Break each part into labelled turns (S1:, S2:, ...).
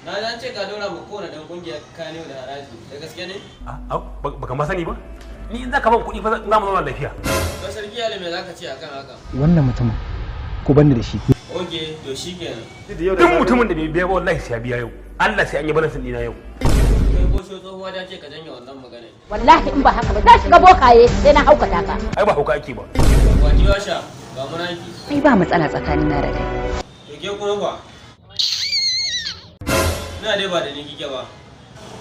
S1: Na dan ce ka dora mu kowane dan kungiyar kaniyo da haraji. Da gaske ne?
S2: Baka ma sani ba? Ni in zaka ban kuɗi fa za mu zauna lafiya.
S1: Ba sarki Ali me zaka ce akan haka?
S3: Wannan mutumin ku banda da shi.
S1: Oke, to shikenan.
S2: Duk mutumin da bai biya ba wallahi sai ya biya yau. Allah sai an yi balansin dina yau.
S1: Kai ko so tsohuwa da ce ka janye wannan magana.
S4: Wallahi in ba haka ba za shiga bokaye sai na haukata ka.
S2: Ai ba hauka ake ba.
S1: Wani washa ga munaki.
S4: Ai ba matsala tsakanin na da kai.
S1: To ke kuma ba. Ina dai ba da ni kike ba.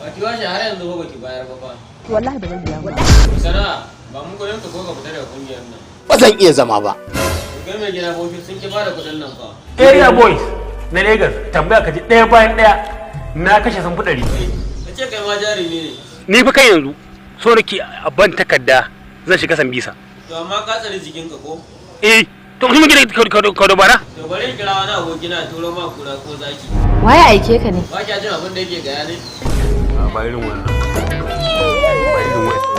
S1: Wani washa har yanzu ba ki bayar ba fa.
S4: Wallahi ba zan biya ba.
S1: Sana ba mun goyon ka ko ka fita daga kungiyar nan.
S5: Ba zan iya zama ba.
S1: Kai mai gida bofi sun ki bada kudin nan fa.
S2: Area boys na Lagos tambaya ka ji ɗaya bayan ɗaya na kashe sun fi 100.
S1: Ka ce kai ma jarumi ne.
S2: Ni fa kai yanzu so nake a ban takarda zan shiga Sambisa.
S1: To amma ka tsare jikinka ko?
S2: To kuma gida ka dabara?
S1: To bari in kira wani aboki na turo ma kura ko zaki.
S4: Waye aike ka ne?
S1: Ba kya jin abin da yake gaya ne?
S2: Ba irin wannan. Ba irin wannan.